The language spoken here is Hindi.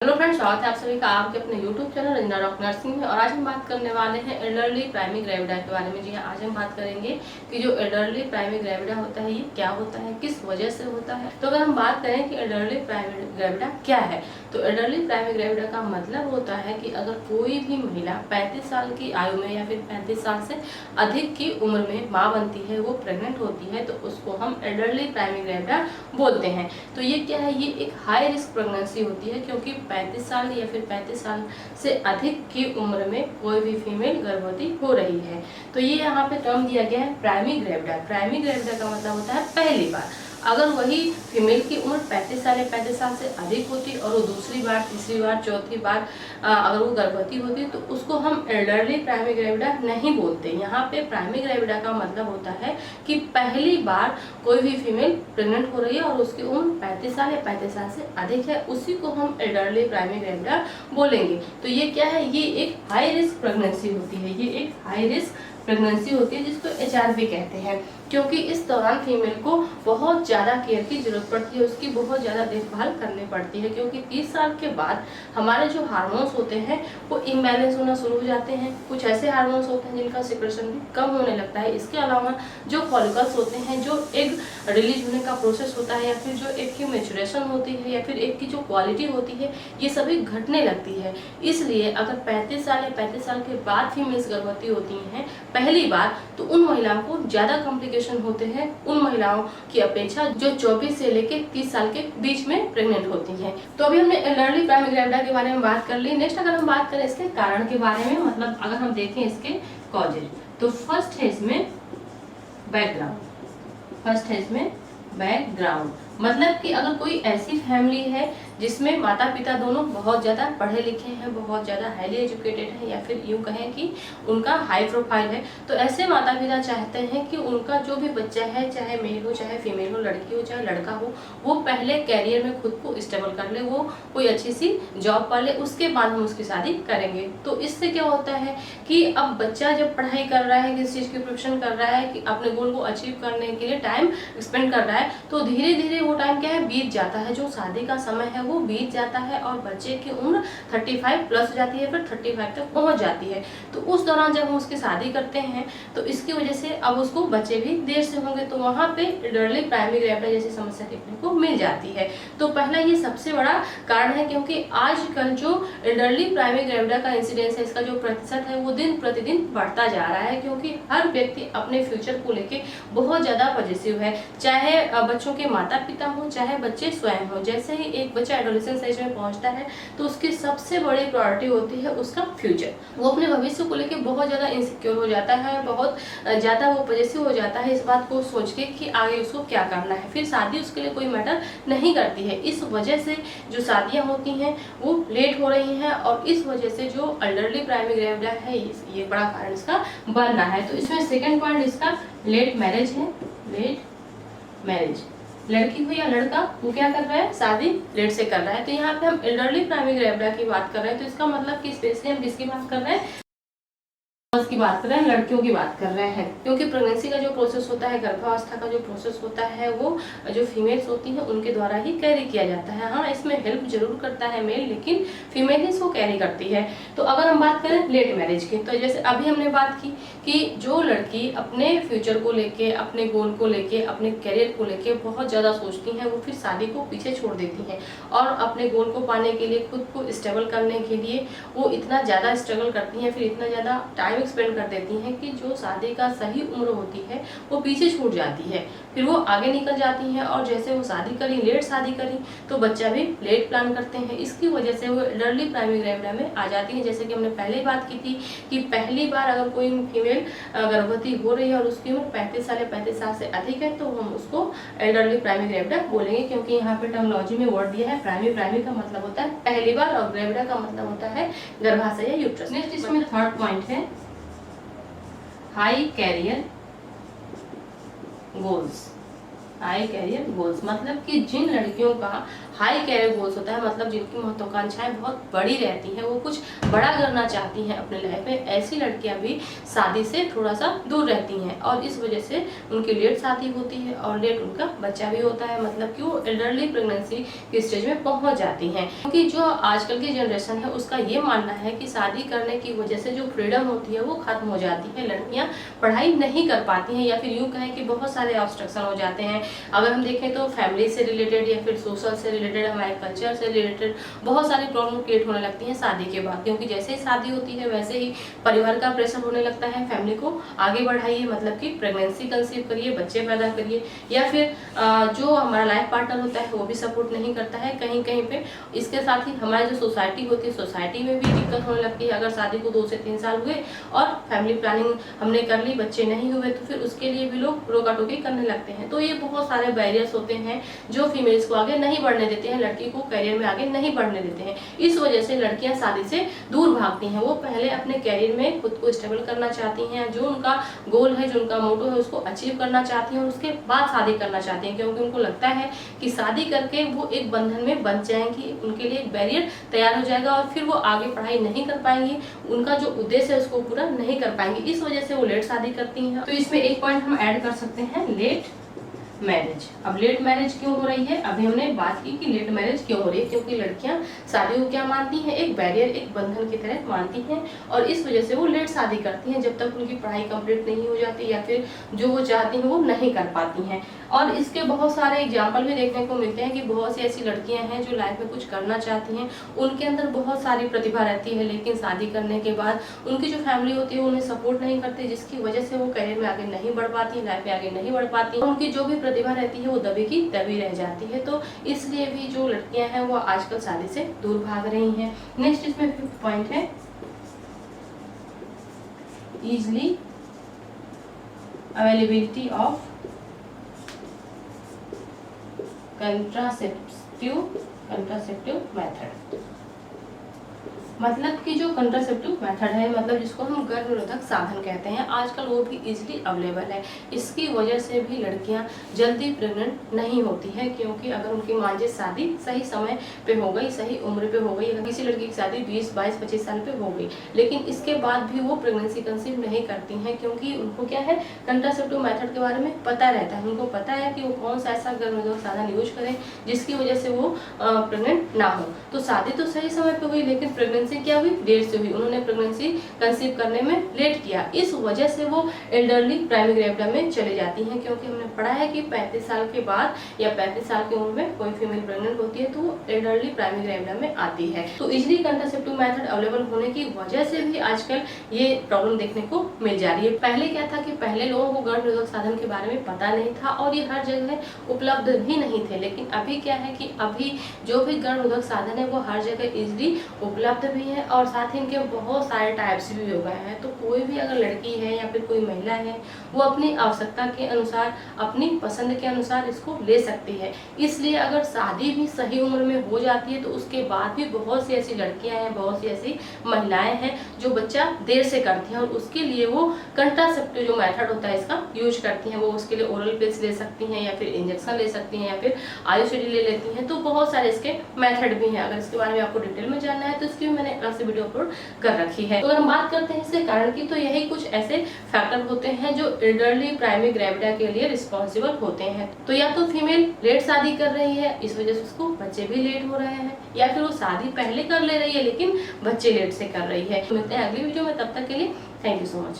हेलो फ्रेंड्स, स्वागत है आप सभी का आपके अपने YouTube channel Ranjana rock nursing में। और आज हम बात करने वाले हैं एल्डरली प्राइमरी ग्रेविडा के बारे में। जी हाँ, आज हम बात करेंगे कि जो एल्डरली प्राइमरी ग्रेविडा होता है ये क्या होता है, किस वजह से होता है। तो अगर हम बात करें कि एल्डरली प्राइमरी ग्रेविडा क्या है, तो एल्डरली प्राइमरी ग्रेविडा का मतलब होता है कि अगर कोई भी महिला 35 साल की आयु में या फिर 35 साल से अधिक की उम्र में माँ बनती है, वो प्रेग्नेंट होती है, तो उसको हम एल्डरली प्राइमरी ग्रेविडा बोलते हैं। तो ये क्या है, ये एक हाई रिस्क प्रेगनेंसी होती है, क्योंकि 35 साल या फिर 35 साल से अधिक की उम्र में कोई भी फीमेल गर्भवती हो रही है। तो ये यहाँ पे टर्म दिया गया है प्राइमरी ग्रेविडा। प्राइमरी ग्रेविडा का मतलब होता है पहली बार। अगर वही फीमेल की उम्र 35 साल या 35 साल से अधिक होती और वो दूसरी बार, तीसरी बार, चौथी बार अगर वो गर्भवती होती तो उसको हम एल्डरली प्राइमरी ग्रेविडा नहीं बोलते। यहाँ पे प्राइमरी ग्रेविडा का मतलब होता है कि पहली बार कोई भी फीमेल प्रेग्नेंट हो रही है और उसकी उम्र 35 साल या 35 साल से अधिक है, उसी को हम एल्डरली प्राइमरी ग्रेविडा बोलेंगे। तो ये क्या है, ये एक हाई रिस्क प्रेगनेंसी होती है। ये एक हाई रिस्क प्रेगनेंसी होती है जिसको एचआरवी कहते हैं, क्योंकि इस दौरान फीमेल को बहुत ज़्यादा केयर की जरूरत पड़ती है, उसकी बहुत ज़्यादा देखभाल करनी पड़ती है, क्योंकि 30 साल के बाद हमारे जो हार्मोन्स होते हैं वो इम्बैलेंस होना शुरू हो जाते हैं। कुछ ऐसे हार्मोन्स होते हैं जिनका सिक्रेशन भी कम होने लगता है। इसके अलावा जो फॉलिकल्स होते हैं, जो एग रिलीज होने का प्रोसेस होता है, या फिर जो एग की मेचुरेशन होती है, या फिर एग की जो क्वालिटी होती है, ये सभी घटने लगती है। इसलिए अगर 35 साल या 35 साल के बाद फीमेल्स गर्भवती होती हैं पहली बार, तो उन महिलाओं को ज़्यादा कॉम्प्लिकेशन होते हैं उन महिलाओं की अपेक्षा जो 24 से लेकर 30 साल के बीच में प्रेग्नेंट होती हैं। तो अभी हमने एल्डरली प्राइमरी ग्रेविडा के बारे में बात कर ली। नेक्स्ट अगर हम बात करें इसके कारण के बारे में, मतलब अगर हम देखें इसके कॉजेज, तो फर्स्ट है इसमें बैकग्राउंड। फर्स्ट है इसमें बैकग्राउंड, मतलब कि अगर कोई ऐसी फैमिली है जिसमें माता पिता दोनों बहुत ज़्यादा पढ़े लिखे हैं, बहुत ज़्यादा हाईली एजुकेटेड हैं, या फिर यूँ कहें कि उनका हाई प्रोफाइल है, तो ऐसे माता पिता चाहते हैं कि उनका जो भी बच्चा है, चाहे मेल हो चाहे फीमेल हो, लड़की हो चाहे लड़का हो, वो पहले कैरियर में खुद को स्टेबल कर ले, वो कोई अच्छी सी जॉब पा ले, उसके बाद हम उसकी शादी करेंगे। तो इससे क्या होता है कि अब बच्चा जब पढ़ाई कर रहा है, किसी चीज़ की प्रिपरेशन कर रहा है, कि अपने गोल को अचीव करने के लिए टाइम स्पेंड कर रहा है, तो धीरे धीरे वो टाइम क्या है, बीत जाता है। जो शादी का समय है वो बीत जाता है और बच्चे की उम्र 35 प्लस हो जाती है, फिर 35 तक पहुंच जाती है। तो उस दौरान जब हम उसकी शादी करते हैं तो इसकी वजह से अब उसको बच्चे भी देर से होंगे, तो वहाँ पे एल्डरली प्राइमरी ग्रेविडा जैसी समस्या देखने को मिल जाती है। तो पहला ये सबसे बड़ा कारण है, क्योंकि आजकल जो एल्डरली प्राइमरी ग्रेविडा का इंसिडेंस है, इसका जो प्रतिशत है वो दिन प्रतिदिन बढ़ता जा रहा है, क्योंकि हर व्यक्ति अपने फ्यूचर को लेके बहुत ज़्यादा पॉजिटिव है, चाहे बच्चों के माता पिता हो चाहे बच्चे स्वयं हो। जैसे ही एक बच्चा एडोलेसेंस एज में पहुंचता है तो उसकी सबसे बड़ी प्रायोरिटी होती है उसका फ्यूचर। वो अपने भविष्य को लेकर बहुत ज़्यादा इनसिक्योर हो जाता है, बहुत ज़्यादा वो पॉजिटिव हो जाता है इस बात को सोच के कि आगे उसको क्या करना है। फिर शादी उसके लिए कोई मैटर नहीं करती है। इस वजह से जो शादियाँ होती हैं वो लेट हो रही हैं, और इस वजह से जो एल्डरली प्राइमरी ग्रेविडा है ये बड़ा कारण इसका बनना है। तो इसमें सेकेंड पॉइंट इसका लेट मैरिज है। लेट मैरिज, लड़की हो या लड़का, वो क्या कर रहा है, शादी लेट से कर रहा है। तो यहाँ पे हम एल्डरली प्राइमरी ग्रेविडा की बात कर रहे हैं, तो इसका मतलब कि स्पेशली हम किसकी बात कर रहे हैं, की बात कर रहे हैं, लड़कियों की बात कर रहे हैं। क्योंकि प्रेगनेंसी का जो प्रोसेस होता है, गर्भावस्था का जो प्रोसेस होता है, वो जो फीमेल्स होती हैं उनके द्वारा ही कैरी किया जाता है। हाँ, इसमें हेल्प जरूर करता है मेल, लेकिन फीमेल ही इसको कैरी करती है। तो अगर हम बात करें लेट मैरिज की, तो जैसे अभी हमने बात की कि जो लड़की अपने फ्यूचर को लेके, अपने गोल को लेके, अपने करियर को लेके बहुत ज़्यादा सोचती हैं, वो फिर शादी को पीछे छोड़ देती हैं, और अपने गोल को पाने के लिए, खुद को स्टेबल करने के लिए वो इतना ज़्यादा स्ट्रगल करती हैं, फिर इतना ज़्यादा टाइम एक्सपेंड कर देती हैं कि जो शादी का सही उम्र होती है वो पीछे छूट जाती है। फिर वो आगे निकल जाती हैं, और जैसे वो शादी करी, लेट शादी करी, तो बच्चा भी लेट प्लान करते हैं। इसकी वजह से वो एल्डरली प्राइमरी ग्रेविडा में आ जाती हैं। जैसे कि हमने पहले बात की थी कि पहली बार अगर कोई फीमेल गर्भवती हो रही है और उसकी उम्र 35 साल या 35 साल से अधिक है, तो हम उसको एल्डरली प्राइमरी ग्रेविडा बोलेंगे, क्योंकि यहाँ पे टर्मिनोलॉजी में वर्ड दिया है प्राइमरी। प्राइमरी का मतलब होता है पहली बार, और ग्रेविडा का मतलब होता है गर्भाशय या यूट्रस। नेक्स्ट इसमें थर्ड पॉइंट है high career goals. High career goals मतलब कि जिन लड़कियों का हाई कैरियर गोल्स होता है, मतलब जिनकी महत्वाकांक्षाएं बहुत बड़ी रहती हैं, वो कुछ बड़ा करना चाहती हैं अपने लाइफ में, ऐसी लड़कियां भी शादी से थोड़ा सा दूर रहती हैं और इस वजह से उनकी लेट शादी होती है और लेट उनका बच्चा भी होता है, मतलब कि वो एल्डरली प्रेगनेंसी के स्टेज में पहुंच जाती हैं। क्योंकि जो आजकल की जनरेशन है उसका ये मानना है कि शादी करने की वजह से जो फ्रीडम होती है वो खत्म हो जाती है, लड़कियां पढ़ाई नहीं कर पाती हैं, या फिर यूँ कहें कि बहुत सारे ऑब्स्ट्रक्शन हो जाते हैं। अगर हम देखें तो फैमिली से रिलेटेड या फिर सोशल से रिलेटेड, हमारे कल्चर से रिलेटेड बहुत सारी प्रॉब्लम क्रिएट होने लगती हैं शादी के बाद, क्योंकि जैसे ही शादी होती है वैसे ही परिवार का प्रेशर होने लगता है, फैमिली को आगे बढ़ाइए, मतलब कि प्रेगनेंसी कंसीव करिए, बच्चे पैदा करिए, या फिर जो हमारा लाइफ पार्टनर होता है वो भी सपोर्ट नहीं करता है कहीं कहीं पे। इसके साथ ही हमारी जो सोसाइटी होती है, सोसाइटी में भी दिक्कत होने लगती है। अगर शादी को 2 से 3 साल हुए और फैमिली प्लानिंग हमने कर ली, बच्चे नहीं हुए, तो फिर उसके लिए भी लोग रोका टोकी करने लगते हैं। तो ये बहुत सारे बैरियर्स होते हैं जो फीमेल्स को आगे नहीं बढ़ने देते हैं, लड़की को करियर में आगे नहीं बढ़ने देते हैं। इस वजह से लड़कियां शादी से दूर भागती हैं। वो पहले अपने करियर में खुद को स्टेबल करना चाहती हैं, जो उनका गोल है, जो उनका मोटो है, उसको अचीव करना चाहती हैं और उसके बाद शादी करना चाहती हैं, क्योंकि उनको लगता है कि शादी करके वो एक बंधन में बंध जाएंगी, उनके लिए एक बैरियर तैयार हो जाएगा और फिर वो आगे पढ़ाई नहीं कर पाएंगी, उनका जो उद्देश्य है उसको पूरा नहीं कर पाएंगी। इस वजह से वो लेट शादी करती हैं। तो इसमें एक पॉइंट हम ऐड कर सकते हैं, लेट मैरिज। अब लेट मैरिज क्यों हो रही है, अभी हमने बात की कि लेट मैरिज क्यों हो रही है, क्योंकि लड़कियां शादी को क्या मानती हैं, एक बैरियर, एक बंधन की तरह मानती हैं और इस वजह से वो लेट शादी करती हैं, जब तक उनकी पढ़ाई कंप्लीट नहीं हो जाती या फिर जो वो चाहती हैं वो नहीं कर पाती हैं। और इसके बहुत सारे एग्जाम्पल भी देखने को मिलते हैं कि बहुत सी ऐसी लड़कियां हैं जो लाइफ में कुछ करना चाहती हैं, उनके अंदर बहुत सारी प्रतिभा रहती है, लेकिन शादी करने के बाद उनकी जो फैमिली होती है उन्हें सपोर्ट नहीं करती, जिसकी वजह से वो करियर में आगे नहीं बढ़ पाती, लाइफ में आगे नहीं बढ़ पाती, उनकी जो भी प्रतिभा रहती है वो दबी की दबी रह जाती है। तो इसलिए भी जो लड़कियां हैं वो आजकल शादी से दूर भाग रही हैं। नेक्स्ट इसमें 5th पॉइंट है, easily availability of contraceptive method. मतलब कि जो कंट्रासेप्टिव मेथड है, मतलब जिसको हम गर्भ निरोधक साधन कहते हैं, आजकल वो भी इजीली अवेलेबल है। इसकी वजह से भी लड़कियां जल्दी प्रेग्नेंट नहीं होती है, क्योंकि अगर उनकी मान लीजिए शादी सही समय पे हो गई, सही उम्र पे हो गई, अगर किसी लड़की की शादी 20, 22, 25 साल पे हो गई, लेकिन इसके बाद भी वो प्रेगनेंसी कंसीव नहीं करती हैं, क्योंकि उनको क्या है, कंट्रासेप्टिव मेथड के बारे में पता रहता है। उनको पता है कि वो कौन सा ऐसा गर्भ निरोधक साधन यूज करें जिसकी वजह से वो प्रेग्नेंट ना हो। तो शादी तो सही समय पे हुई, लेकिन प्रेगनेंसी क्या हुई, देर से हुई, उन्होंने प्रेगनेंसी कंसीव करने में लेट किया। इस वजह से वो एल्डरली प्राइमरी ग्रेविडा में चली जाती हैं, क्योंकि हमने पढ़ा है कि 35 साल के बाद या 35 साल की उम्र में कोई फीमेल प्रेग्नेंट होती है तो वो एल्डरली प्राइमरी ग्रेविडा में आती है। तो इजली कंट्रासेप्टिव मेथड अवेलेबल होने की वजह से भी आजकल ये प्रॉब्लम देखने को मिल जा रही है। पहले क्या था कि पहले लोगों को गर्भ निरोधक साधन के बारे में पता नहीं था और ये हर जगह उपलब्ध भी नहीं थे, लेकिन अभी क्या है कि अभी जो भी गर्भ निरोधक साधन है वो हर जगह इजली उपलब्ध भी है और साथ ही इनके बहुत सारे टाइप्स भी हो गए हैं। तो कोई भी अगर लड़की है या फिर कोई महिला है वो अपनी आवश्यकता के अनुसार, अपनी पसंद के अनुसार इसको ले सकती है। इसलिए अगर शादी भी सही उम्र में हो जाती है तो उसके बाद भी बहुत सी ऐसी लड़कियां हैं, बहुत सी ऐसी महिलाएं हैं जो बच्चा देर से करती हैं और उसके लिए वो कंट्रासेप्टिव जो मेथड होता है इसका यूज करती हैं। वो उसके लिए ओरल पिल्स ले सकती हैं या फिर इंजेक्शन ले सकती हैं या फिर आयुर्वेद ले लेती हैं। तो बहुत सारे इसके मेथड भी हैं। अगर इसके बारे में आपको डिटेल में जानना है तो इसकी भी मैंने अलग से वीडियो अपलोड कर रखी है। तो अगर हम बात करते हैं इसके कारण की, तो यही कुछ ऐसे फैक्टर होते हैं जो एल्डरली प्राइमरी ग्रेविडा के लिए रिस्पॉन्सिबल होते हैं। तो या तो फीमेल लेट शादी कर रही है, इस वजह से उसको बच्चे भी लेट हो रहे हैं, या फिर वो शादी पहले कर ले रही है लेकिन बच्चे लेट से कर रही है। मिलते हैं अगली वीडियो में, तब तक के लिए थैंक यू सो मच।